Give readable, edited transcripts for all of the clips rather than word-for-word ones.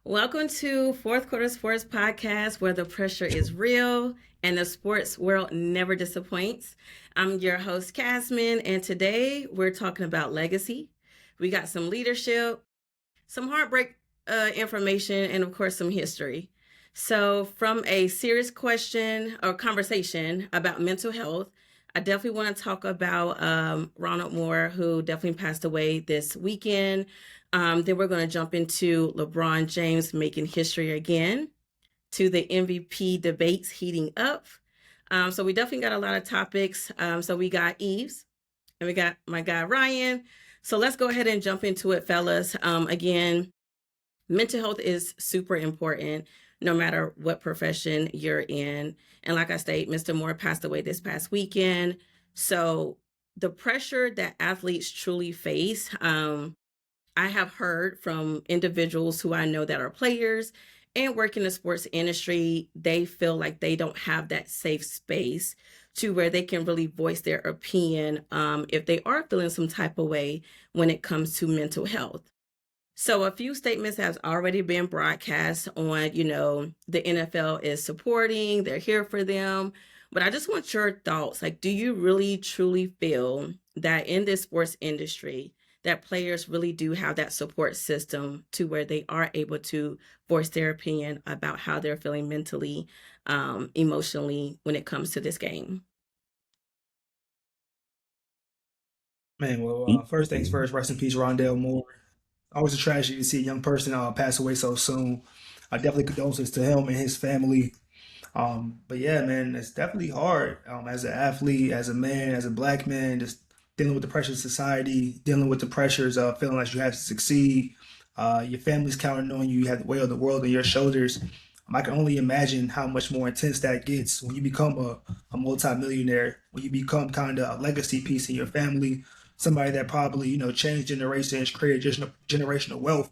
Welcome to Fourth Quarter Sports Podcast, where the pressure is real and the sports world never disappoints. I'm your host, Casmine, and today we're talking about legacy. We got some leadership, some heartbreak information, and of course, some history. So, from a serious question or conversation about mental health, I definitely want to talk about Ronald Moore, who definitely passed away this weekend. Then we're going to jump into LeBron James making history again, to the MVP debates heating up. So we definitely got a lot of topics. So we got Yves and we got my guy Ryan. So let's go ahead and jump into it, fellas. Again, mental health is super important no matter what profession you're in. And like I state, Mr. Moore passed away this past weekend. So the pressure that athletes truly face, I have heard from individuals who I know that are players and work in the sports industry, they feel like they don't have that safe space to where they can really voice their opinion if they are feeling some type of way when it comes to mental health. So a few statements have already been broadcast on, the NFL is supporting, they're here for them. But I just want your thoughts. Like, do you really truly feel that in this sports industry, that players really do have that support system to where they are able to voice their opinion about how they're feeling mentally, emotionally when it comes to this game? Man, first things first, rest in peace, Rondell Moore. Always a tragedy to see a young person pass away so soon. Definitely condolences to him and his family. But yeah, man, it's definitely hard as an athlete, as a man, as a black man, just dealing with the pressures of society, dealing with the pressures of feeling like you have to succeed. Your family's counting on you. You have the weight of the world on your shoulders. I can only imagine how much more intense that gets when you become a multimillionaire, when you become kind of a legacy piece in your family, somebody that probably, changed generations, created generational wealth.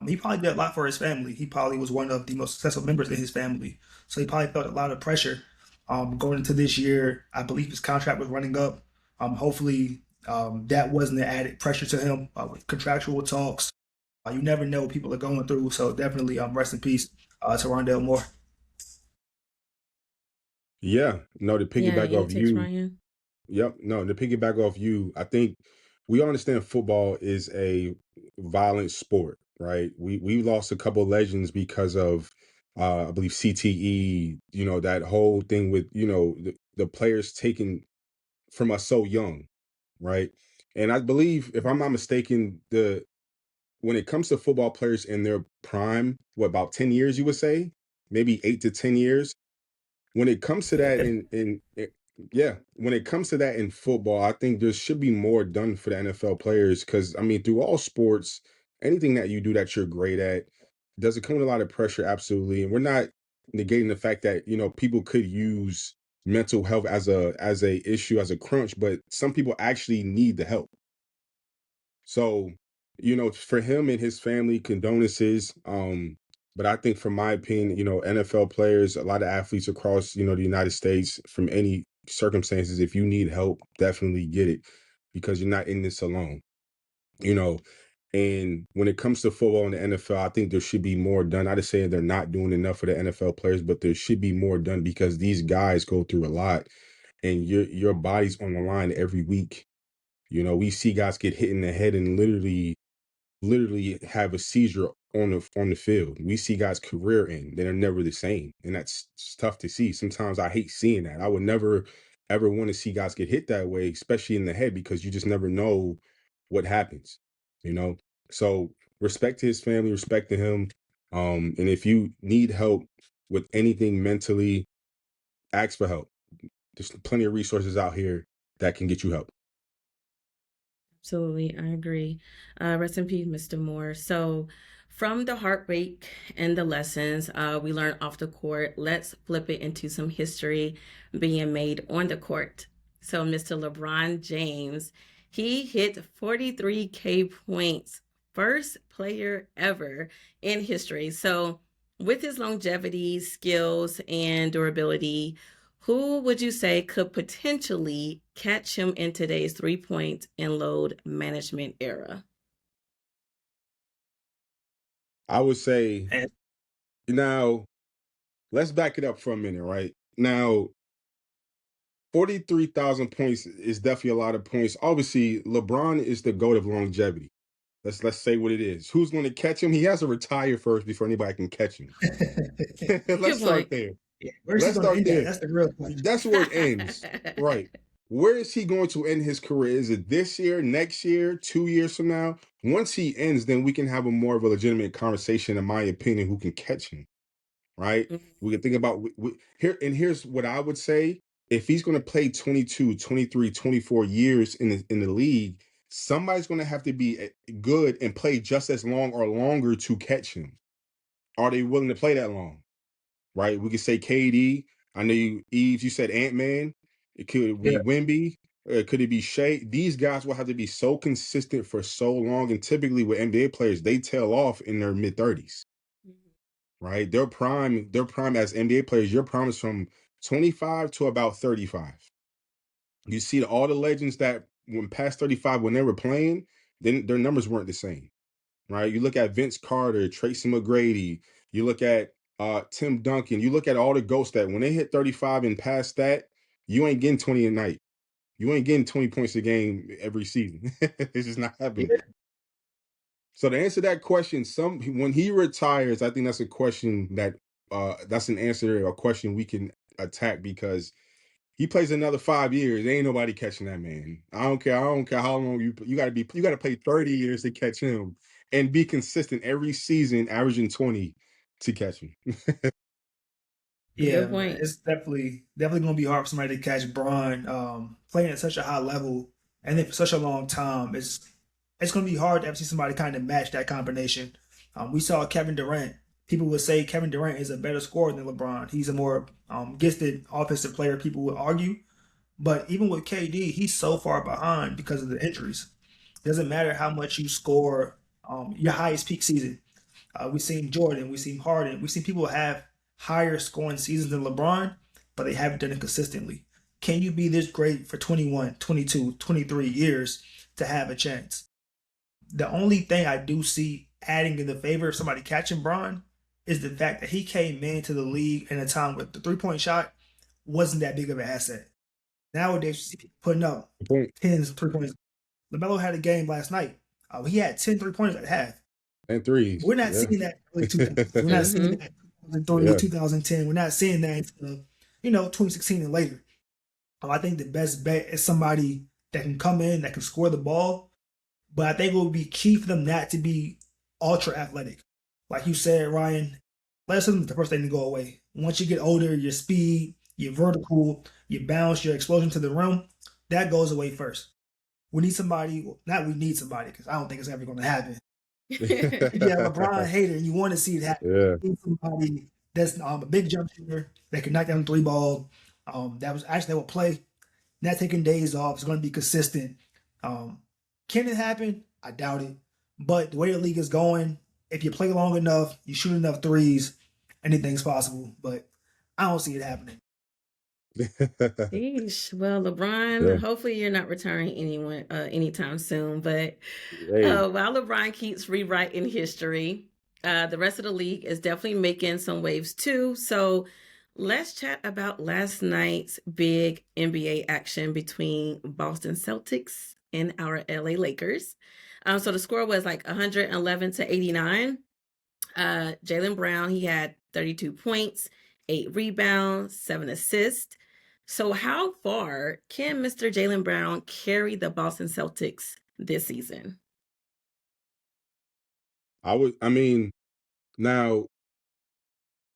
He probably did a lot for his family. He probably was one of the most successful members in his family. So he probably felt a lot of pressure going into this year. I believe his contract was running up. Hopefully, that wasn't the added pressure to him with contractual talks. You never know what people are going through. So definitely rest in peace to Rondell Moore. Yeah, no, to Yeah, piggyback any off takes, you, Ryan? yep, no, to piggyback off you, I think we understand football is a violent sport, right? We lost a couple legends because of I believe CTE, that whole thing with, the players taken from us so young, right? And I believe, if I'm not mistaken, the when it comes to football players in their prime, what about 10 years you would say? Maybe 8 to 10 years when it comes to that Yeah. yeah, when it comes to that in football, I think there should be more done for the NFL players because I mean, through all sports, anything that you do that you're great at, does it come with a lot of pressure? Absolutely. And we're not negating the fact that, people could use mental health as a issue, as a crunch, but some people actually need the help. So, for him and his family, condolences. But I think from my opinion, NFL players, a lot of athletes across, the United States, from any circumstances, if you need help, definitely get it because you're not in this alone. You know, and when it comes to football and the NFL, I think there should be more done. Not to say they're not doing enough for the NFL players, but there should be more done because these guys go through a lot and your body's on the line every week. We see guys get hit in the head and literally have a seizure on the field. We see guys career end, they're never the same. And it's tough to see. Sometimes I hate seeing that. I would never ever want to see guys get hit that way, especially in the head, because you just never know what happens, you know? So respect to his family, respect to him. And if you need help with anything mentally, ask for help. There's plenty of resources out here that can get you help. Absolutely, I agree. Rest in peace, Mr. Moore. So, from the heartbreak and the lessons we learned off the court, let's flip it into some history being made on the court. So, Mr. LeBron James, he hit 43K points, first player ever in history. So, with his longevity, skills, and durability, who would you say could potentially catch him in today's 3 point and load management era? 'Point and load management era? I would say And now let's back it up for a minute, right? Now, 43,000 points is definitely a lot of points. Obviously, LeBron is the GOAT of longevity. Let's say what it is. Who's going to catch him? He has to retire first before anybody can catch him. Let's Good start point. there. yeah, where's he Let's going to start end there. at? That's the real question. That's where it ends. Right. Where is he going to end his career? Is it this year, next year, 2 years from now? Once he ends, then we can have a more of a legitimate conversation, in my opinion, who can catch him. Right? We can think about here, and here's what I would say. If he's going to play 22, 23, 24 years in the league, somebody's going to have to be good and play just as long or longer to catch him. Are they willing to play that long? Right? We could say KD. I know you, Yves, you said Ant-Man. It could be Yeah, Wemby. Could it be Shea? These guys will have to be so consistent for so long. And typically with NBA players, they tail off in their mid-30s. Right? Their prime as NBA players, your prime is from 25 to about 35. You see all the legends that when past 35, when they were playing, then their numbers weren't the same. Right? You look at Vince Carter, Tracy McGrady, you look at Tim Duncan, you look at all the ghosts that when they hit 35 and past that, you ain't getting 20 a night. You ain't getting 20 points a game every season. It's just not happening. yeah, So to answer that question, when he retires, I think that's a question that's an answer to a question we can attack because he plays another 5 years. Ain't nobody catching that man. I don't care. I don't care how long you got to play 30 years to catch him and be consistent every season, averaging 20 to catch him. yeah, Good man. point. It's definitely going to be hard for somebody to catch Bron playing at such a high level and then for such a long time. It's going to be hard to ever see somebody kind of match that combination. We saw Kevin Durant. People would say Kevin Durant is a better scorer than LeBron. He's a more gifted offensive player, people would argue. But even with KD, he's so far behind because of the injuries. It doesn't matter how much you score your highest peak season. We've seen Jordan, we've seen Harden, we've seen people have higher scoring seasons than LeBron, but they haven't done it consistently. Can you be this great for 21, 22, 23 years to have a chance? The only thing I do see adding in the favor of somebody catching Bron is the fact that he came into the league in a time where the 3-point shot wasn't that big of an asset. Nowadays, you see people putting up Point 10s, 3 points. LaMelo had a game last night. He had 10 3-pointers at half. and threes. We're not Yeah. seeing that in early 2000s. We're not seeing that in 2003, Yeah. 2010. We're not seeing that until, 2016 and later. I think the best bet is somebody that can come in, that can score the ball. But I think it would be key for them not to be ultra athletic. Like you said, Ryan, athleticism is the first thing to go away. Once you get older, your speed, your vertical, your bounce, your explosion to the rim, that goes away first. We need somebody, not we need somebody, because I don't think it's ever going to happen. If you're a LeBron hater and you want to see it happen, Yeah. you need somebody that's a big jump shooter that can knock down the 3 ball. That will play, not taking days off. It's going to be consistent. Can it happen? I doubt it. But the way the league is going, if you play long enough, you shoot enough threes, anything's possible. But I don't see it happening. Sheesh. Well, LeBron, Yeah. hopefully you're not retiring anytime soon. But Hey, while LeBron keeps rewriting history, the rest of the league is definitely making some waves too. So let's chat about last night's big NBA action between Boston Celtics and our LA Lakers. So the score was like 111-89. Jalen Brown, he had 32 points, 8 rebounds, 7 assists. So how far can Mr. Jalen Brown carry the Boston Celtics this season? I mean, now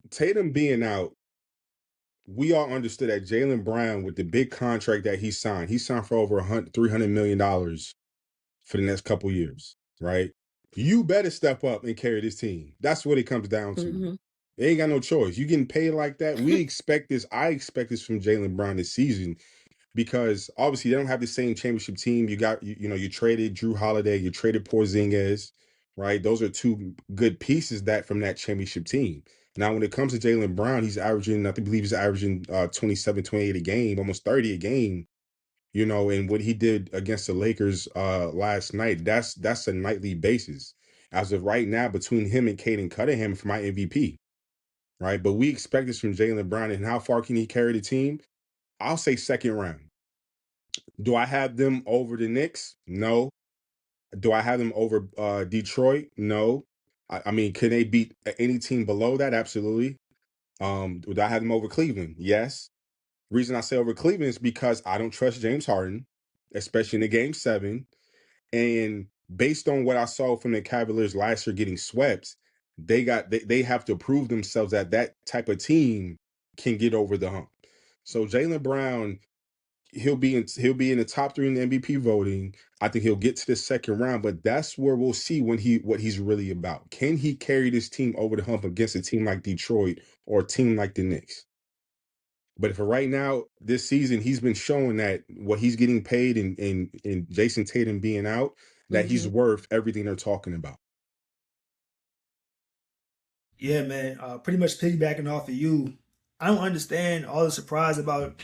Tatum being out, we all understood that Jalen Brown, with the big contract that he signed for over $300 million for the next couple years, right? You better step up and carry this team. That's what it comes down to. Mhm. They ain't got no choice. You getting paid like that. We expect this. I expect this from Jalen Brown this season because obviously they don't have the same championship team. You traded Drew Holiday, you traded Porzingis, right? Those are two good pieces from that championship team. Now, when it comes to Jalen Brown, I believe he's averaging 27, 28 a game, almost 30 a game. And what he did against the Lakers last night, that's a nightly basis. As of right now, between him and Cade and Cunningham for my MVP, right? But we expect this from Jalen Brown. And how far can he carry the team? I'll say second round. Do I have them over the Knicks? No. Do I have them over Detroit? No. I mean, can they beat any team below that? Absolutely. Do I have them over Cleveland? Yes. Reason I say over Cleveland is because I don't trust James Harden, especially in the game 7. And based on what I saw from the Cavaliers last year getting swept, they have to prove themselves that that type of team can get over the hump. So Jalen Brown, he'll be in the top 3 in the MVP voting. I think he'll get to the second round, but that's where we'll see what he's really about. Can he carry this team over the hump against a team like Detroit or a team like the Knicks? But for right now, this season, he's been showing that what he's getting paid and Jason Tatum being out, that he's worth everything they're talking about. Yeah, man. Pretty much piggybacking off of you, I don't understand all the surprise about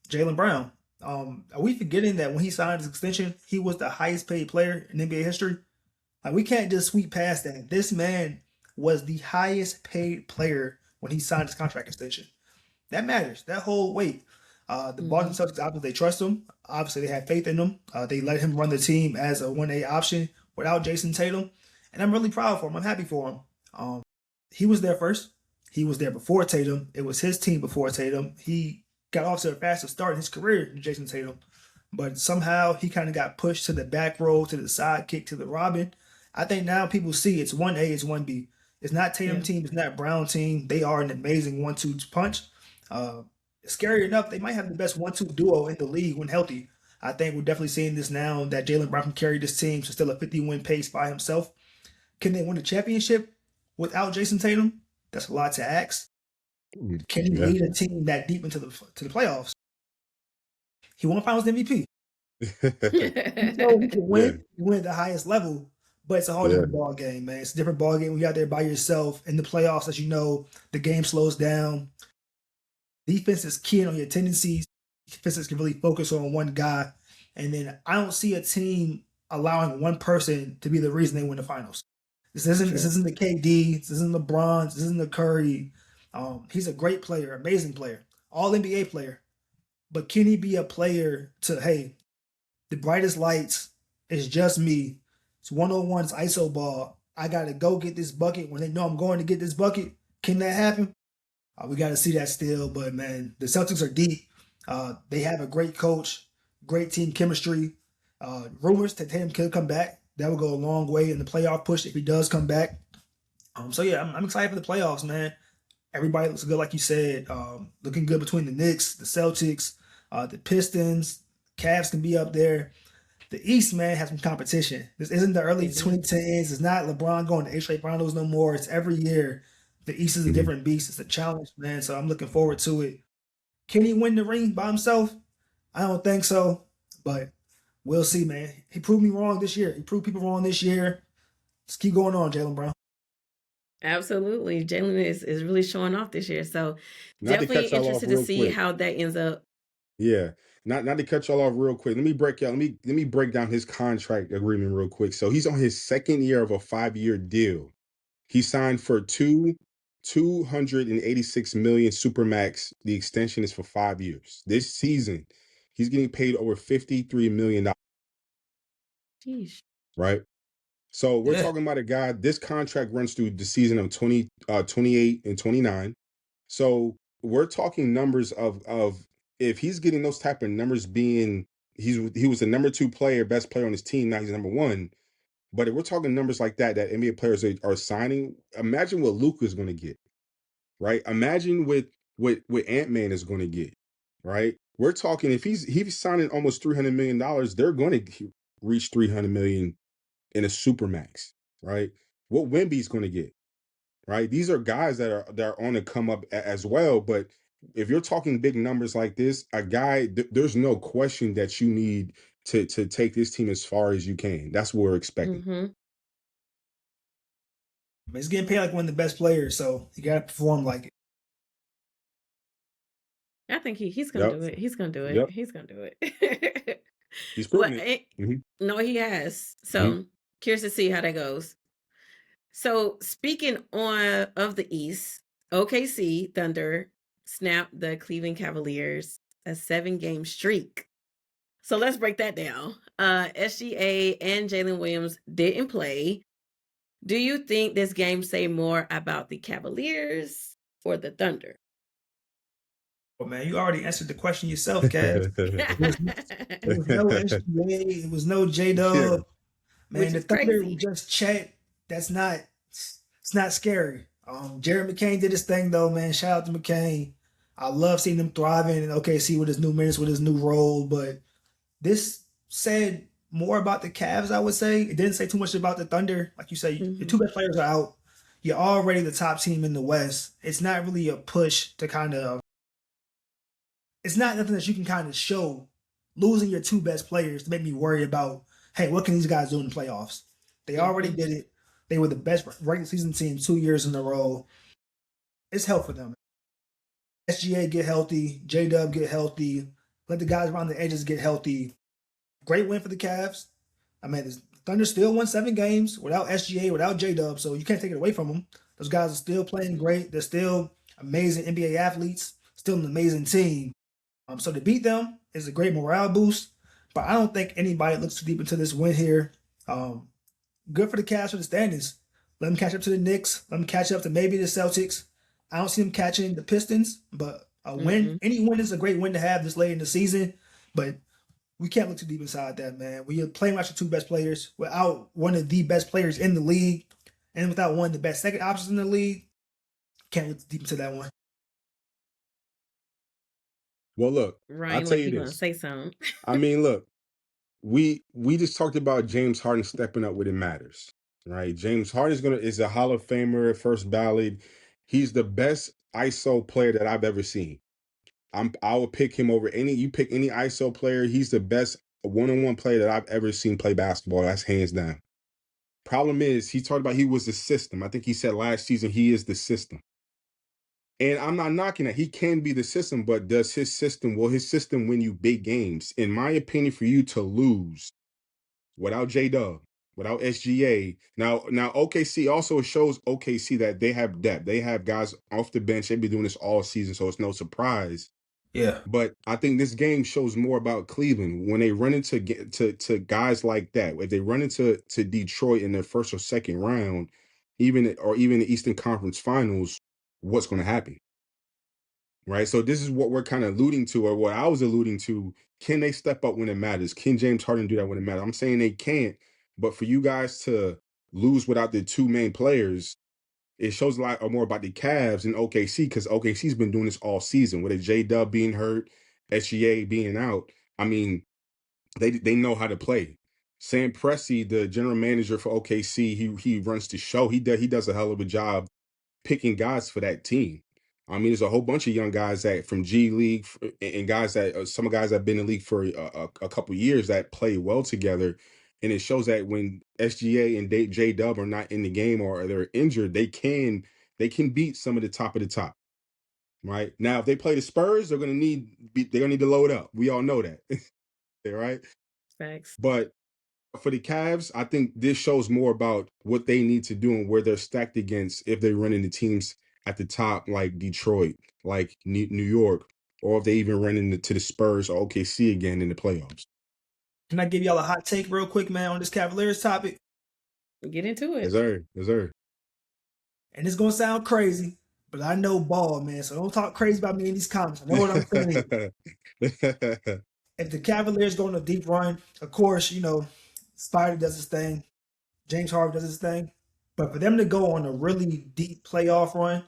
Jalen Brown. Are we forgetting that when he signed his extension, he was the highest paid player in NBA history? Like, we can't just sweep past that. This man was the highest paid player when he signed his contract extension. That matters. That whole weight. The Boston Celtics, obviously, they trust him. Obviously, they have faith in him. They let him run the team as a 1A option without Jason Tatum. And I'm really proud for him. I'm happy for him. He was there first. He was there before Tatum. It was his team before Tatum. He got off to a faster start in his career than Jason Tatum. But somehow he kind of got pushed to the back row, to the sidekick, to the Robin. I think now people see it's 1A, it's 1B. It's not Tatum team, it's not Brown team. They are an amazing 1-2 punch. Scary enough, they might have the best 1-2 duo in the league when healthy. I think we're definitely seeing this now that Jalen Brown can carry this team to still a 50-win pace by himself. Can they win a championship without Jason Tatum? That's a lot to ask. Can he lead a team that deep into the playoffs? He won Finals MVP. So he can win at the highest level, but it's a whole different ball game, man. It's a different ball game when you're out there by yourself in the playoffs. As you know, the game slows down. Defense is keying on your tendencies. Defenses can really focus on one guy, and then I don't see a team allowing one person to be the reason they win the finals. This isn't the KD. This isn't LeBron. This isn't the Curry. He's a great player, amazing player, all NBA player. But can he be a player to, hey, the brightest lights is just me. It's 101, it's ISO ball. I got to go get this bucket when they know I'm going to get this bucket. Can that happen? We got to see that still. But, man, the Celtics are deep. They have a great coach, great team chemistry. Rumors that Tatum could come back. That would go a long way in the playoff push if he does come back. So, yeah, I'm excited for the playoffs, man. Everybody looks good, like you said. Looking good between the Knicks, the Celtics, the Pistons. Cavs can be up there. The East, man, has some competition. This isn't the early 2010s. It's not LeBron going to straight finals no more. It's every year. The East is a different beast. It's a challenge, man. So I'm looking forward to it. Can he win the ring by himself? I don't think so, but we'll see, man. He proved me wrong this year. He proved people wrong this year. Just keep going on, Jalen Brown. Absolutely. Jalen is really showing off this year. So definitely interested to see how that ends up. Yeah. Not to cut y'all off real quick. Let me break down his contract agreement real quick. So he's on his second year of a 5-year deal. He signed for $286 million Supermax. The extension is for 5 years. This season, he's getting paid over $53 million. Jeez. Right? So we're talking about a guy, this contract runs through the season of 28 and 29. So we're talking numbers of if he's getting those type of numbers, being he was the number 2 player, best player on his team, now he's number 1. But if we're talking numbers like that NBA players are signing, imagine what Luka is going to get, right? Imagine what Ant-Man is going to get, right? We're talking if he's signing almost $300 million, they're going to reach $300 million in a Supermax, right? What Wemby's going to get, right? These are guys that are on the come up as well. But if you're talking big numbers like this, a guy, there's no question that you need to take this team as far as you can. That's what we're expecting. He's getting paid like one of the best players, so you got to perform like it. I think he's going to do it. He's going to do it. Yep. He's going to do it. He's proven it. No, he has. So curious to see how that goes. So speaking on of the East, OKC Thunder snapped the Cleveland Cavaliers a 7-game streak. So let's break that down. SGA and Jalen Williams didn't play. Do you think this game say more about the Cavaliers or the Thunder? Well, man, you already answered the question yourself, Cav. It was no SGA. It was no J Yeah. Dub. Which Man, the is Thunder crazy. just Chet. That's not. It's not scary. Jared McCain did his thing though, man. Shout out to McCain. I love seeing him thriving in OKC with his new minutes, with his new role. But this said more about the Cavs, I would say. It didn't say too much about the Thunder. Like you say, your two best players are out. You're already the top team in the West. It's not really a push to kind of. It's not nothing that you can kind of show. Losing your two best players to make me worry about, hey, what can these guys do in the playoffs? They already did it. They were the best regular season team 2 years in a row. It's help for them. SGA get healthy. J-Dub get healthy. Let the guys around the edges get healthy. Great win for the Cavs. I mean, the Thunder still won 7 games without SGA, without J-Dub, so you can't take it away from them. Those guys are still playing great. They're still amazing NBA athletes, still an amazing team. So to beat them is a great morale boost, but I don't think anybody looks too deep into this win here. Good for the Cavs for the standings. Let them catch up to the Knicks. Let them catch up to maybe the Celtics. I don't see them catching the Pistons, but a win, any win is a great win to have this late in the season. But we can't look too deep inside that, man. We are playing with your two best players without one of the best players in the league and without one of the best second options in the league. Can't look too deep into that one. Well, look, Ryan, I'll tell like you you gonna this. say something. I mean, look, we just talked about James Harden stepping up when it matters, right? James Harden is a Hall of Famer, first ballot. He's the best ISO player that I've ever seen. I would pick him over you pick any ISO player. He's the best one-on-one player that I've ever seen play basketball. That's hands down. Problem is, he talked about he was the system. I think he said last season he is the system. And I'm not knocking that. He can be the system, but will his system win you big games? In my opinion, for you to lose without J-Dub, without SGA. Now OKC also shows OKC that they have depth. They have guys off the bench. They've been doing this all season, so it's no surprise. Yeah. But I think this game shows more about Cleveland when they run into to guys like that. If they run into Detroit in their first or second round, even the Eastern Conference Finals, what's going to happen? Right. So this is what we're kind of alluding to, or what I was alluding to. Can they step up when it matters? Can James Harden do that when it matters? I'm saying they can't, but for you guys to lose without the two main players, it shows a lot more about the Cavs and OKC, because OKC's been doing this all season with a J-Dub being hurt, SGA being out. I mean, they know how to play. Sam Presti, the general manager for OKC, he runs the show. He does a hell of a job picking guys for that team. I mean, there's a whole bunch of young guys that from G League and guys that some guys that have been in the league for a couple years that play well together. And it shows that when SGA and J Dub are not in the game or they're injured, they can beat some of the top. Right now, if they play the Spurs, they're gonna need to load up. We all know that, right? Facts. But for the Cavs, I think this shows more about what they need to do and where they're stacked against if they run into teams at the top like Detroit, like New York, or if they even run into the Spurs or OKC again in the playoffs. Can I give y'all a hot take real quick, man, on this Cavaliers topic? Get into it. Yes, sir. And it's gonna sound crazy, but I know ball, man. So don't talk crazy about me in these comments. I know what I'm saying. If the Cavaliers go on a deep run, of course, Spider does his thing, James Harden does his thing. But for them to go on a really deep playoff run,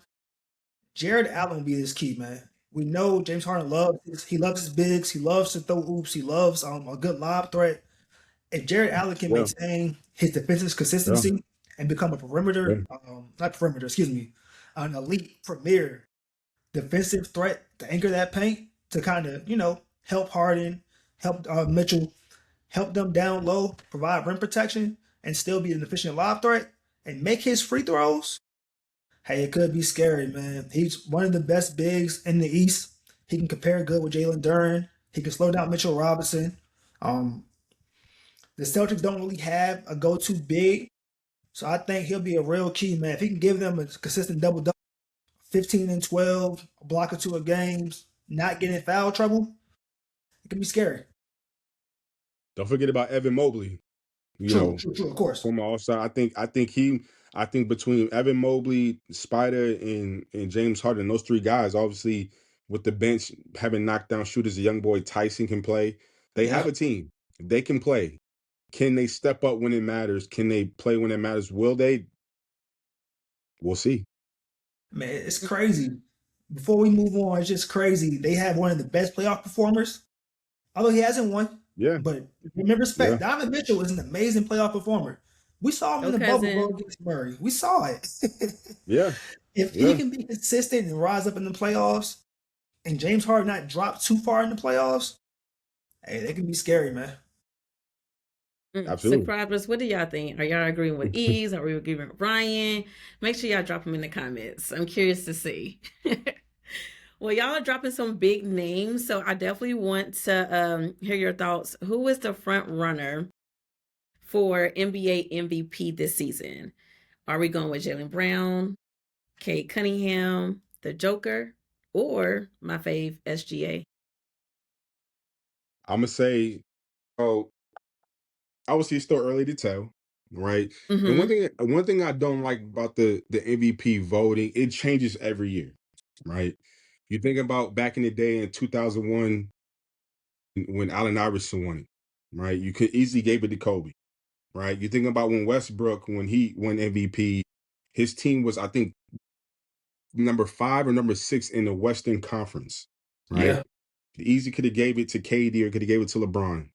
Jared Allen will be his key, man. We know James Harden loves his bigs. He loves to throw oops. He loves a good lob threat. If Jared Allen can maintain his defensive consistency and become a an elite premier defensive threat to anchor that paint to kind of, help Harden, help Mitchell, help them down low, provide rim protection, and still be an efficient lob threat and make his free throws, hey, it could be scary, man. He's one of the best bigs in the East. He can compare good with Jalen Duren. He can slow down Mitchell Robinson. The Celtics don't really have a go-to big So I think he'll be a real key, man. If he can give them a consistent double, 15 and 12, a block or two of games, not getting in foul trouble, it can be scary. Don't forget about Evan Mobley. True, of course. Former All-Star. I think between Evan Mobley, Spider, and James Harden, those three guys, obviously with the bench having knockdown shooters, a young boy Tyson can play. They have a team. They can play. Can they step up when it matters? Can they play when it matters? Will they? We'll see. Man, it's crazy. Before we move on, it's just crazy. They have one of the best playoff performers, although he hasn't won. Yeah. But remember, Donovan Mitchell is an amazing playoff performer. We saw him in the bubble go against Murray. We saw it. If he can be consistent and rise up in the playoffs, and James Harden not drop too far in the playoffs, hey, they can be scary, man. Absolutely. Subscribers, what do y'all think? Are y'all agreeing with Yves? Are we agreeing with Ryan? Make sure y'all drop them in the comments. I'm curious to see. Well, y'all are dropping some big names, so I definitely want to hear your thoughts. Who is the front runner for NBA MVP this season? Are we going with Jalen Brown, Cade Cunningham, the Joker, or my fave, SGA? I'm going to say, obviously it's still early to tell, right? And one thing I don't like about the MVP voting, it changes every year, right? You think about back in the day in 2001 when Allen Iverson won it, right? You could easily gave it to Kobe, right? You think about when Westbrook, when he won MVP, his team was, I think, number 5 or number 6 in the Western Conference, right? Yeah. Easy could have gave it to Cade or could have gave it to LeBron,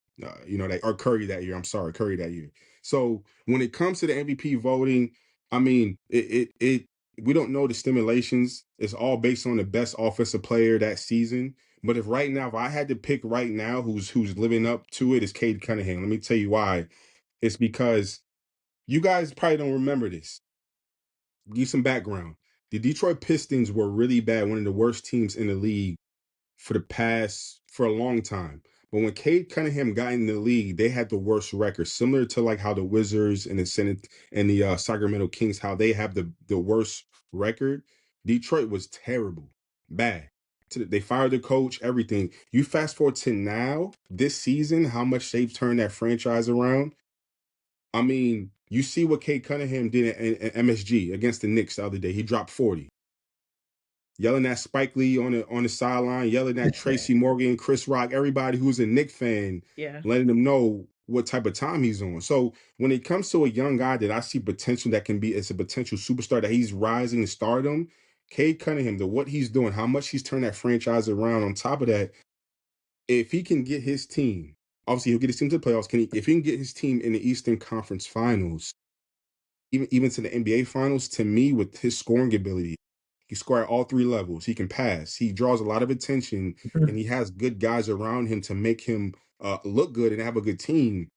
or Curry that year. I'm sorry, Curry that year. So when it comes to the MVP voting, I mean, we don't know the stimulations. It's all based on the best offensive player that season. But if I had to pick right now who's living up to it, is Cade Cunningham. Let me tell you why. It's because you guys probably don't remember this. Give you some background. The Detroit Pistons were really bad, one of the worst teams in the league for a long time. But when Cade Cunningham got in the league, they had the worst record, similar to like how the Wizards and the Sacramento Kings, how they have the worst record. Detroit was terrible, bad. They fired the coach, everything. You fast forward to now, this season, how much they've turned that franchise around. I mean, you see what Cade Cunningham did at MSG against the Knicks the other day. He dropped 40. Yelling at Spike Lee on the sideline, yelling at Tracy Morgan, Chris Rock, everybody who's a Knicks fan, letting them know what type of time he's on. So when it comes to a young guy that I see potential that can be as a potential superstar, that he's rising in stardom, Cade Cunningham, what he's doing, how much he's turned that franchise around. On top of that, if he can get his team, obviously he'll get his team to the playoffs. If he can get his team in the Eastern Conference Finals, even to the NBA Finals, to me, with his scoring ability, he scored at all 3 levels. He can pass. He draws a lot of attention, and he has good guys around him to make him look good and have a good team.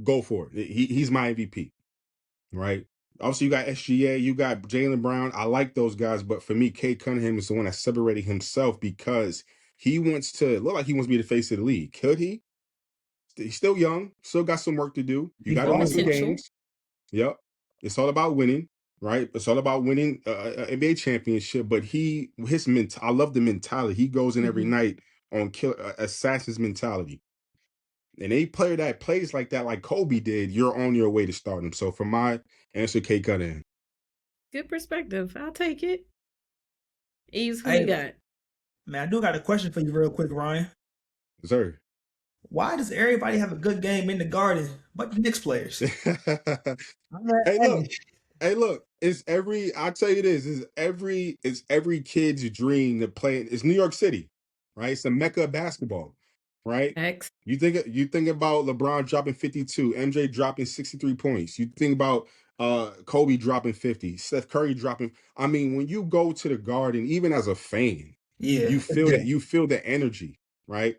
Go for it. He's my MVP, right? Obviously, you got SGA, you got Jalen Brown. I like those guys, but for me, Cade Cunningham is the one that separated himself because he wants to look like he wants to be the face of the league. Could he? He's still young, still got some work to do. You got to win some games. Yep. It's all about winning, right? It's all about winning an NBA championship. But I love the mentality. He goes in every night on assassin's mentality. And any player that plays like that, like Kobe did, you're on your way to stardom. So for my answer, Cade Cunningham. Good perspective. I'll take it. Yves, who you got? Man, I do got a question for you real quick, Ryan. Yes, sir. Why does everybody have a good game in the Garden but the Knicks players? Hey, look, I'll tell you this, it's every kid's dream to play. It's New York City, right? It's the mecca of basketball, right? You think about LeBron dropping 52, MJ dropping 63 points. You think about Kobe dropping 50, Steph Curry dropping. I mean, when you go to the Garden, even as a fan, you feel the energy, right?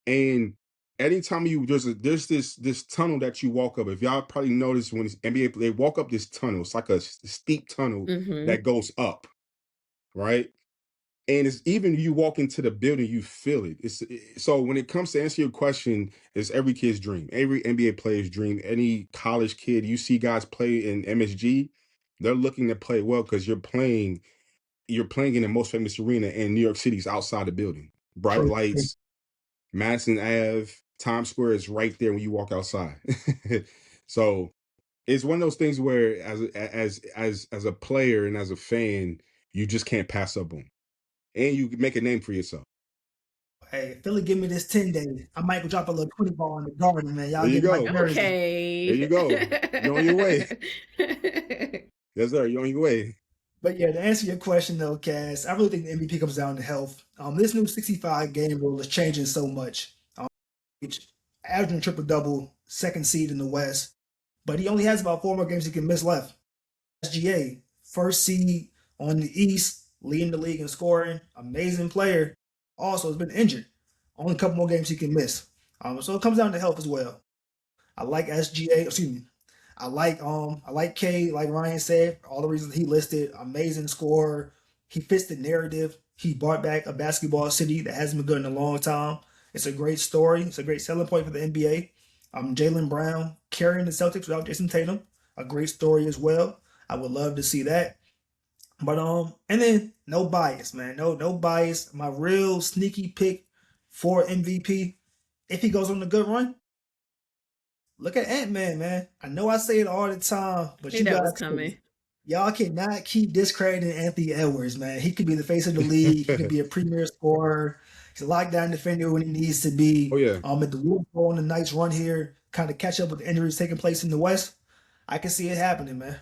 And anytime there's this tunnel that you walk up. If y'all probably noticed when it's NBA, they walk up this tunnel. It's like a steep tunnel that goes up, right? And it's even you walk into the building, you feel it. So when it comes to answer your question, it's every kid's dream, every NBA player's dream, any college kid you see guys play in MSG, they're looking to play well because you're playing in the most famous arena in New York City's outside the building. Bright True. lights, Madison Ave, Times Square is right there when you walk outside. So it's one of those things where as a player and as a fan, you just can't pass up on. And you make a name for yourself. Hey, Philly, give me this 10-day. I might go drop a little 20 ball in the garden, man. Y'all There you get my go. jersey. Okay. There you go. You're on your way. Yes, sir. You're on your way. But yeah, to answer your question though, Cass, I really think the MVP comes down to health. This new 65 game rule is changing so much. It's averaging triple double, second seed in the West, but he only has about 4 more games he can miss left. SGA, first seed on the East, leading the league in scoring, amazing player. Also has been injured. Only a couple more games he can miss. So it comes down to health as well. I like SGA, excuse me. I like Cade, like Ryan said, all the reasons he listed, amazing scorer. He fits the narrative. He brought back a basketball city that hasn't been good in a long time. It's a great story. It's a great selling point for the NBA. Jalen Brown carrying the Celtics without Jason Tatum, a great story as well. I would love to see that. But and then no bias, man. No bias. My real sneaky pick for MVP, if he goes on a good run, look at Ant-Man, man. I know I say it all the time, but Knew you that was guys, coming. y'all cannot keep discrediting Anthony Edwards, man. He could be the face of the league. He could be a premier scorer. He's a lockdown defender when he needs to be. Oh yeah. At the Wolves on a nice run here, kind of catch up with the injuries taking place in the West. I can see it happening, man.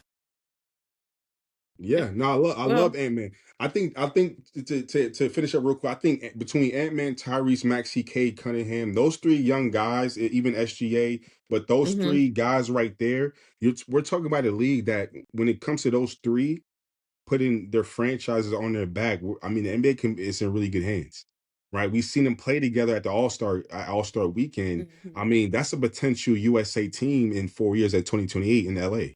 Yeah. No, I Well, love Ant-Man. I think to finish up real quick, I think between Ant-Man, Tyrese Maxey, Cade Cunningham, those 3 young guys, even SGA, but those 3 guys right there, we're talking about a league that when it comes to those 3 putting their franchises on their back, I mean the NBA is in really good hands. Right? We've seen them play together at the All-Star weekend. I mean, that's a potential USA team in 4 years at 2028 in LA.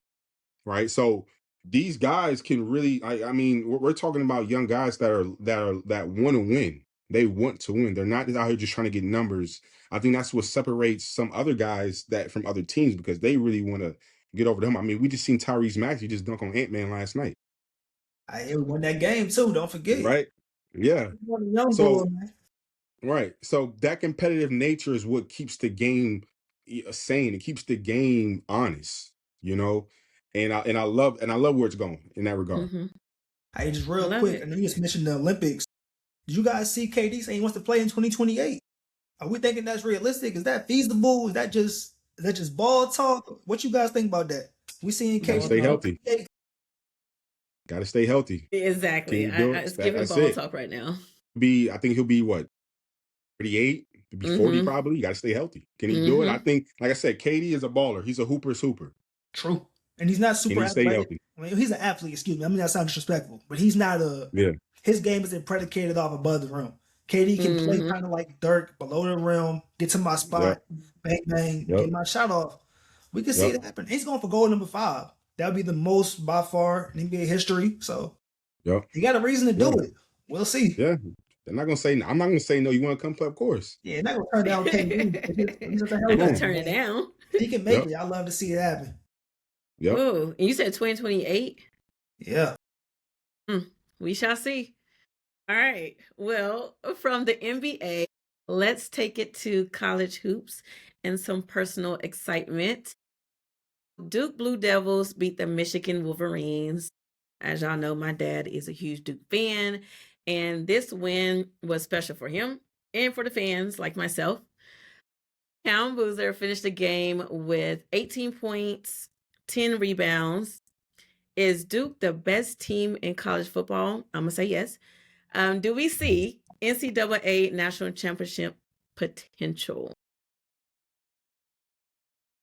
Right? So these guys can really I mean, we're talking about young guys that want to win. They want to win. They're not out here just trying to get numbers. I think that's what separates some other guys that from other teams because they really want to get over them. I mean, we just seen Tyrese Maxey just dunk on Ant-Man last night. I won that game too. Don't forget. Right? Yeah. He won a young So bull, man. right. So that competitive nature is what keeps the game sane. It keeps the game honest, you know? And I love where it's going in that regard. Hey, just I real love quick, it. I know you just mentioned the Olympics. Did you guys see KD saying he wants to play in 2028? Are we thinking that's realistic? Is that feasible? Is that just ball talk? What you guys think about that? We seeing Gotta KD stay healthy. Gotta stay healthy. Can Exactly. you do It's it? giving That's ball it. talk right now. I think he'll be what? 38, he'll be 40 probably. You gotta stay healthy. Can he do it? I think, like I said, KD is a baller. He's a hooper's hooper. True. And he's not Can super he stay athletic. healthy? I mean, he's an athlete, excuse me. I mean, that sounds disrespectful, but he's not Yeah. his game isn't predicated off above the rim. KD can play kind of like Dirk, below the rim, get to my spot, bang, bang, get my shot off. We can see it happen. He's going for goal number 5. That would be the most by far in NBA history. So he got a reason to do it. We'll see. Yeah. I'm not gonna say no. You want to come play? Of course. Yeah, not gonna turn down KD. He's at the I'm hell not turn it down. He can make it. I love to see it happen. Yep. Ooh, and you said 2028? Yeah. We shall see. All right. Well, from the NBA, let's take it to college hoops and some personal excitement. Duke Blue Devils beat the Michigan Wolverines. As y'all know, my dad is a huge Duke fan, and this win was special for him and for the fans like myself. Cam Boozer finished the game with 18 points, 10 rebounds. Is Duke the best team in college football? I'm going to say yes. Do we see NCAA national championship potential?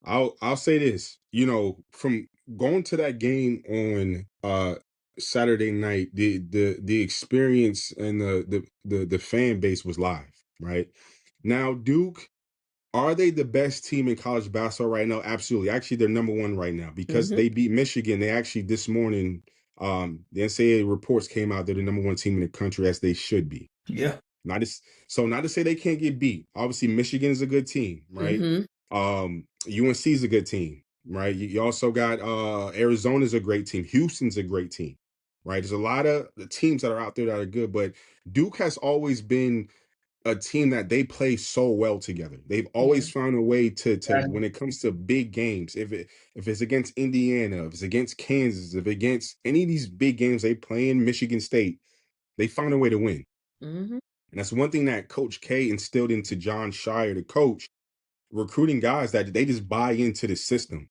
I'll say this. You know, from going to that game on Saturday night, the experience and the fan base was live, right? Now, Duke, are they the best team in college basketball right now? Absolutely. Actually, they're number 1 right now because they beat Michigan. They actually this morning The NCAA reports came out they're the number 1 team in the country, as they should be. Yeah. Not to say they can't get beat. Obviously, Michigan is a good team, right? UNC is a good team, right? You also got Arizona's a great team. Houston's a great team, right? There's a lot of the teams that are out there that are good, but Duke has always been a team that they play so well together. They've always found a way to when it comes to big games, if it's against Indiana, if it's against Kansas, if it's against any of these big games they play in Michigan State, they found a way to win. And that's one thing that Coach K instilled into John Shire, the coach, recruiting guys that they just buy into the system.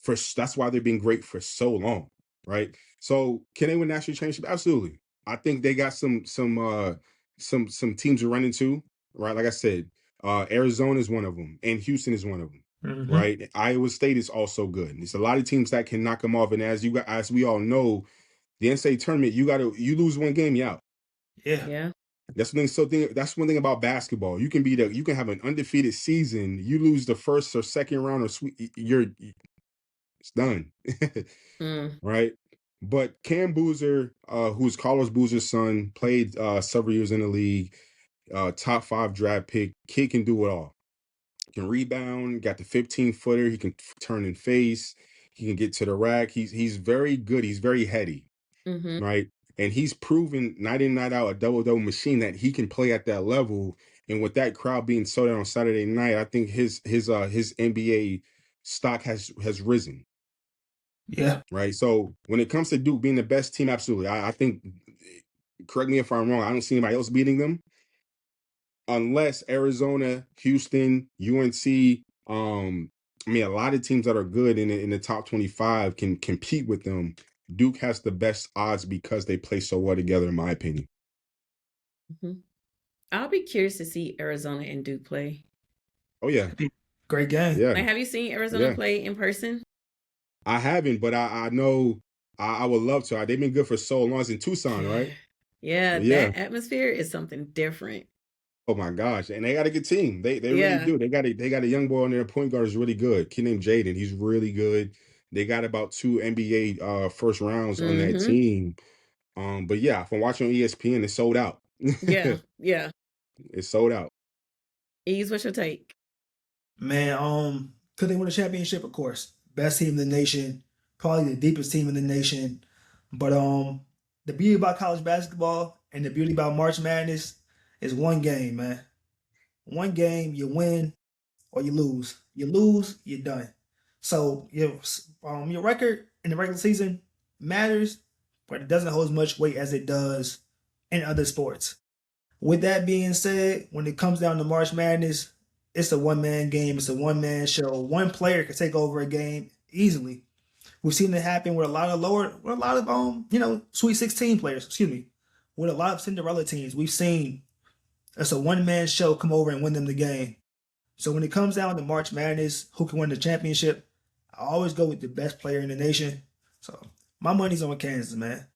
That's why they've been great for so long, right? So can they win national championship? Absolutely. I think they got some teams to run into, right? Like I said, Arizona is one of them, and Houston is one of them, right? Iowa State is also good. There's a lot of teams that can knock them off, and as we all know, the NCAA tournament, you lose one game, you're out. Yeah. That's one thing about basketball. You can have an undefeated season. You lose the first or second round it's done. Right? But Cam Boozer, who's Carlos Boozer's son, played several years in the league, top 5 draft pick. Kid can do it all. He can rebound, got the 15-footer, he can turn and face, he can get to the rack. He's very good. He's very heady. Right? And he's proven night in, night out, a double-double machine, that he can play at that level. And with that crowd being sold out on Saturday night, I think his NBA stock has risen. Yeah. Right. So when it comes to Duke being the best team, absolutely. I think, correct me if I'm wrong, I don't see anybody else beating them. Unless Arizona, Houston, UNC, a lot of teams that are good in the top 25 can compete with them. Duke has the best odds because they play so well together, in my opinion. I'll be curious to see Arizona and Duke play. Oh, yeah. Great game. Yeah. Like, have you seen Arizona play in person? I haven't, but I know I would love to. They've been good for so long. It's in Tucson, right? Yeah, that atmosphere is something different. Oh my gosh. And they got a good team. They really do. They got a young boy on there. Point guard is really good. Kid named Jaden. He's really good. They got about 2 NBA first rounds on that team. But yeah, from watching on ESPN, it's sold out. Yeah. It's sold out. Yves, what's your take? Man, could they win a championship? Of course. Best team in the nation, probably the deepest team in the nation. But the beauty about college basketball and the beauty about March Madness is one game, man. One game, you win or you lose. You lose, you're done. So your record in the regular season matters, but it doesn't hold as much weight as it does in other sports. With that being said, when it comes down to March Madness, it's a one-man game. It's a one-man show. One player can take over a game easily. We've seen it happen with a lot of Sweet 16 players, with a lot of Cinderella teams. We've seen it's a one-man show come over and win them the game. So when it comes down to March Madness, who can win the championship, I always go with the best player in the nation. So my money's on Kansas, man.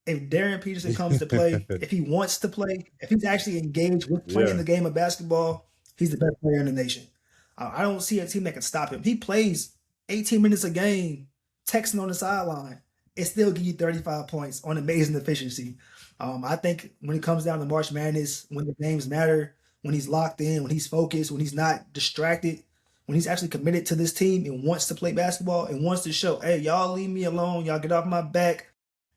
If Darren Peterson comes to play, if he wants to play, if he's actually engaged with playing the game of basketball, he's the best player in the nation. I don't see a team that can stop him. He plays 18 minutes a game, texting on the sideline. It still gives you 35 points on amazing efficiency. I think when it comes down to March Madness, when the games matter, when he's locked in, when he's focused, when he's not distracted, when he's actually committed to this team and wants to play basketball and wants to show, hey, y'all leave me alone. Y'all get off my back.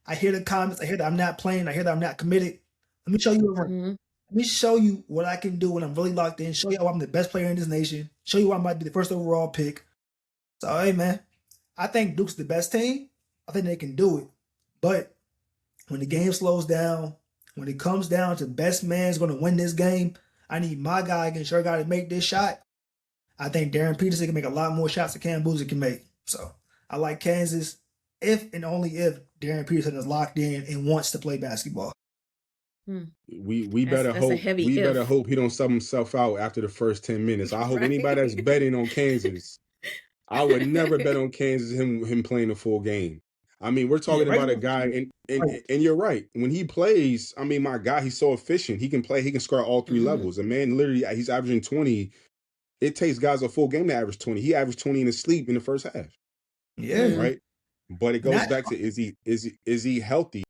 I hear the comments. I hear that I'm not playing. I hear that I'm not committed. Let me show you Let me show you what I can do when I'm really locked in. Show you why I'm the best player in this nation. Show you why I might be the first overall pick. So, hey, man, I think Duke's the best team. I think they can do it. But when the game slows down, when it comes down to best man's going to win this game, I need my guy against your guy to make this shot. I think Darren Peterson can make a lot more shots than Cam Boozer can make. So I like Kansas if and only if Darren Peterson is locked in and wants to play basketball. We better hope he don't sub himself out after the first 10 minutes. I hope anybody that's betting on Kansas, I would never bet on Kansas him playing the full game. I mean, we're talking about a guy, and you're right. When he plays, I mean, my God, he's so efficient. He can play. He can score at all 3 levels. A man, literally, he's averaging 20. It takes guys a full game to average 20. He averaged 20 in his sleep in the first half. Yeah. Right? But it goes Not back to is he healthy?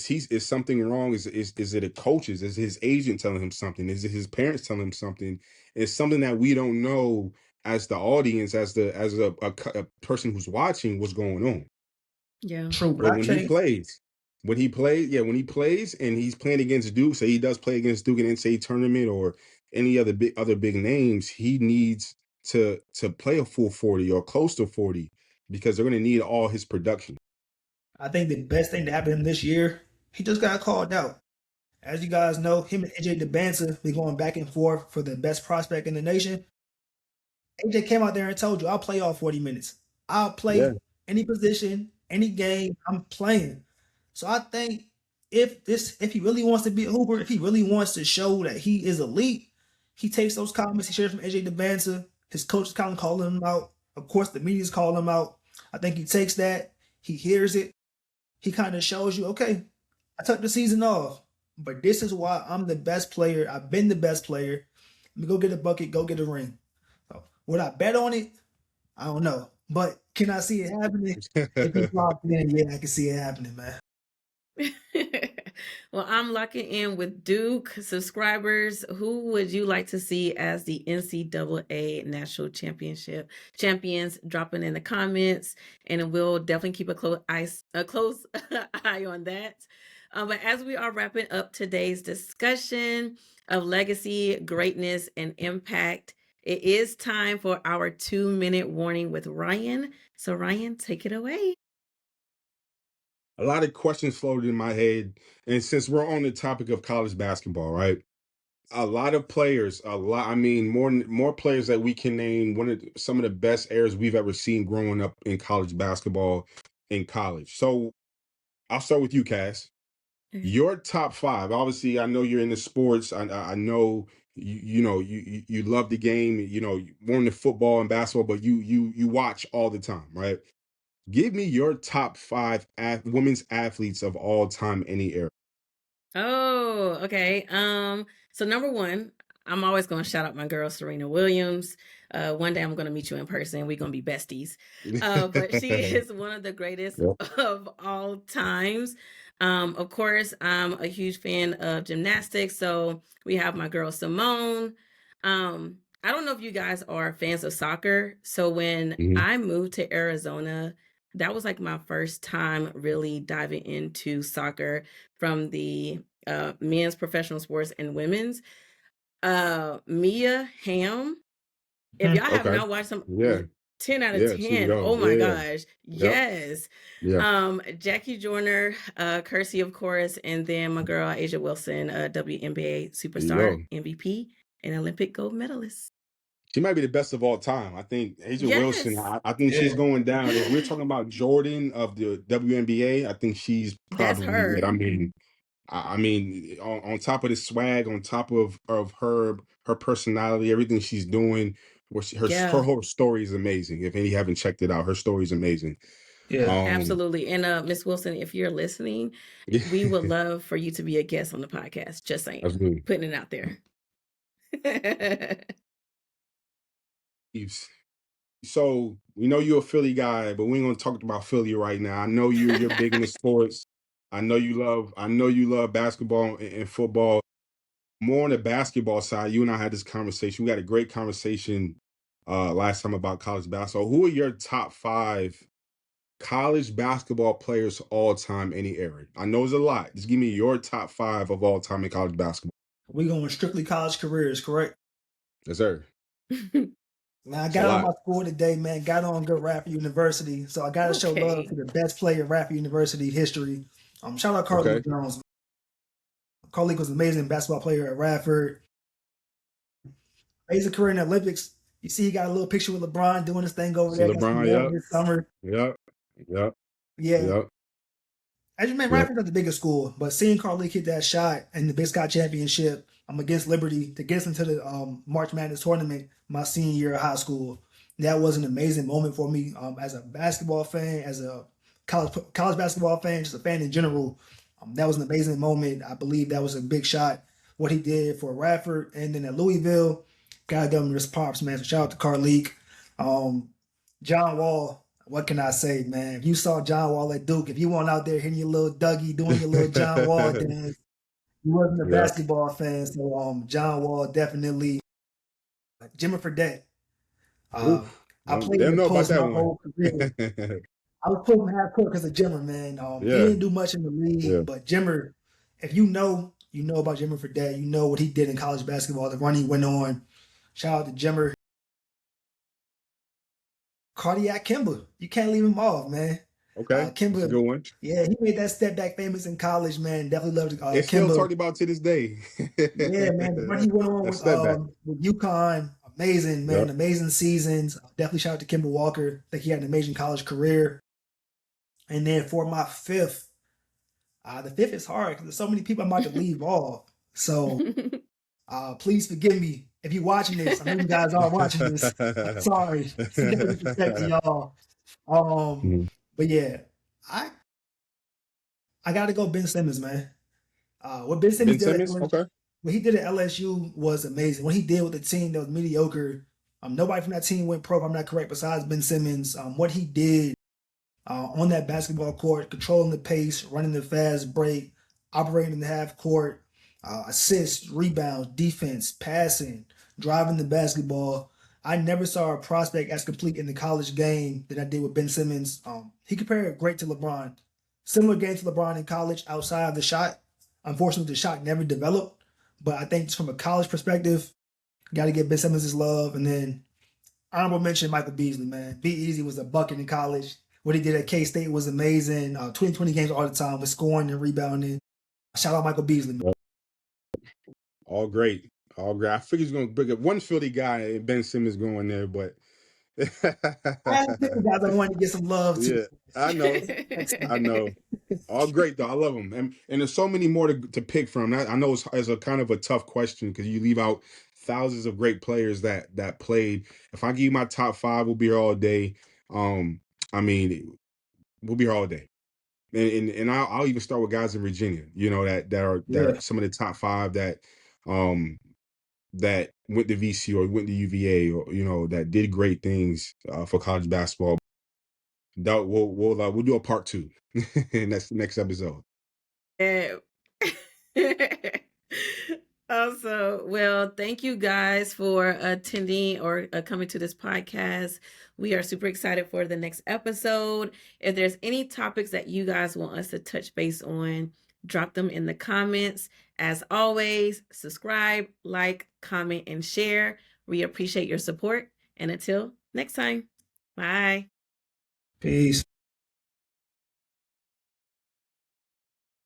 Is something wrong? Is it a coaches? Is his agent telling him something? Is it his parents telling him something? It's something that we don't know as the audience, as a person who's watching what's going on. Yeah. true, but But I can't. when he plays and he's playing against Duke, say he does play against Duke in NCAA tournament or any other big names, he needs to play a full 40 or close to 40 because they're going to need all his production. I think the best thing to happen to him this year, he just got called out. As you guys know, him and AJ DeBanza be going back and forth for the best prospect in the nation. AJ came out there and told you, I'll play all 40 minutes. I'll Yeah. play any position, any game, I'm playing. So I think if he really wants to be a hooper, if he really wants to show that he is elite, he takes those comments he shares from AJ DeBanza. His coach is kind of calling him out. Of course, the media's calling him out. I think he takes that, he hears it, he kind of shows you, okay, I took the season off, but this is why I'm the best player. I've been the best player. Let me go get a bucket, go get a ring. So, would I bet on it? I don't know. But can I see it happening? If he's locked in, yeah, I can see it happening, man. Well, I'm locking in with Duke. Subscribers, who would you like to see as the NCAA National Championship champions? Dropping in the comments, and we'll definitely keep a close eye on that. But as we are wrapping up today's discussion of legacy, greatness, and impact, it is time for our 2-minute warning with Ryan. So, Ryan, take it away. A lot of questions floated in my head. And since we're on the topic of college basketball, right? A lot of players, I mean, more players that we can name, some of the best eras we've ever seen growing up in college basketball in college. So I'll start with you, Cass. Your top five. Obviously, I know you're into sports. I know you love the game. You know, more into football and basketball, but you watch all the time, right? Give me your top five women's athletes of all time, any era. Oh, okay. So number one, I'm always gonna shout out my girl Serena Williams. One day I'm gonna meet you in person. We're gonna be besties. But she is one of the greatest Yep. of all times. Of course, I'm a huge fan of gymnastics. So we have my girl Simone. I don't know if you guys are fans of soccer. So when Mhm. I moved to Arizona, that was like my first time really diving into soccer from the men's professional sports and women's. Mia Hamm. If y'all have Okay. not watched some Yeah. 10 out of Yeah. She's 10, go. oh my Yeah. gosh. Yep. Yes. Yeah. Jackie Joyner, Kersey, of course, and then my girl Asia Wilson, WNBA There you superstar, go. MVP, and Olympic gold medalist. She might be the best of all time. I think Asia Wilson, Yes. I think she's Yeah. going down. If we're talking about Jordan of the WNBA, I think she's That's probably it. her. I mean, on top of the swag, on top of her personality, everything she's doing, her Yeah. whole story is amazing. If any haven't checked it out, her story is amazing. Yeah. Absolutely. And Miss Wilson, if you're listening, we would love for you to be a guest on the podcast. Just saying. Absolutely. Putting it out there. So we know you're a Philly guy, but we ain't gonna talk about Philly right now. I know you're big into sports. I know you love basketball and football. More on the basketball side, you and I had this conversation. We had a great conversation last time about college basketball. Who are your top five college basketball players all time, any era? I know it's a lot. Just give me your top five of all time in college basketball. We going strictly college careers, correct? Yes, sir. Man, I It's a got on my lot. score today, man. Got on good Radford University. So I got to show love Okay. to the best player in Radford University history. Shout out Carly Okay. Jones. Carly was an amazing basketball player at Radford. Amazing career in the Olympics. You see, he got a little picture with LeBron doing his thing over See there. Got some LeBron, love yep. this summer. Yep. Yeah. Yep. As you mentioned, Yep. Radford's not the biggest school, but seeing Carly hit that shot in the Big Sky Championship against Liberty to get us into the March Madness tournament my senior year of high school, that was an amazing moment for me as a basketball fan, as a college basketball fan, just a fan in general. That was an amazing moment. I believe that was a big shot, what he did for Radford. And then at Louisville, gotta give him his props, man. So shout out to Carleek. John Wall, What can I say, man? If you saw John Wall at Duke, if you weren't out there hitting your little Dougie, doing your little John Wall dance, you wasn't a Yeah. basketball fan. So John Wall definitely. Jimmer Fredette. Oof. I played in Didn't the know about post my that one. whole career. I was putting half court because of Jimmer, man. He Yeah. didn't do much in the Yeah. league, but Jimmer, if you know about Jimmer Fredette. You know what he did in college basketball, the run he went on. Shout out to Jimmer. Cardiac Kimber. You can't leave him off, man. Okay. That's a Kimber, good one. yeah, he made that step back famous in college, man. Definitely loved It's still Kimber. talked about to this day. Yeah, man. The run he went on That step back. with UConn, amazing, man. Yep. Amazing seasons. Definitely shout out to Kimber Walker. I think he had an amazing college career. And then for my fifth, the fifth is hard because there's so many people I'm about to leave off. So please forgive me if you're watching this. I know you guys are watching this. I'm sorry. Significant respect to y'all. But yeah, I got to go Ben Simmons, man. What Ben Simmons Ben did Simmons? Okay. what he did at LSU was amazing. What he did with the team that was mediocre. Nobody from that team went pro, if I'm not correct, besides Ben Simmons. What he did on that basketball court, controlling the pace, running the fast break, operating in the half court, assists, rebounds, defense, passing, driving the basketball. I never saw a prospect as complete in the college game than I did with Ben Simmons. He compared great to LeBron. Similar game to LeBron in college outside of the shot. Unfortunately, the shot never developed. But I think just from a college perspective, got to give Ben Simmons his love. And then honorable mention, Michael Beasley, man. Be Easy was a bucket in college. What he did at K-State was amazing. 20 games all the time with scoring and rebounding. Shout out Michael Beasley, man. All great. All great. I figured he's going to bring up one Philly guy and Ben Simmons going there, but I had to pick the guys I wanted to get some love to. yeah, I know. I know. All great though. I love them, and there's so many more to pick from. I know it's a kind of a tough question because you leave out thousands of great players that played. If I give you my top five, we'll be here all day. I mean, we'll be here all day, and I'll even start with guys in Virginia. You know that are some of the top five that that went to VC or went to UVA or that did great things for college basketball. That we'll do a part 2 next episode. Yeah. Also, well, thank you guys for attending or coming to this podcast. We are super excited for the next episode. If there's any topics that you guys want us to touch base on, drop them in the comments. As always, subscribe, like, comment, and share. We appreciate your support. And until next time, bye. Peace.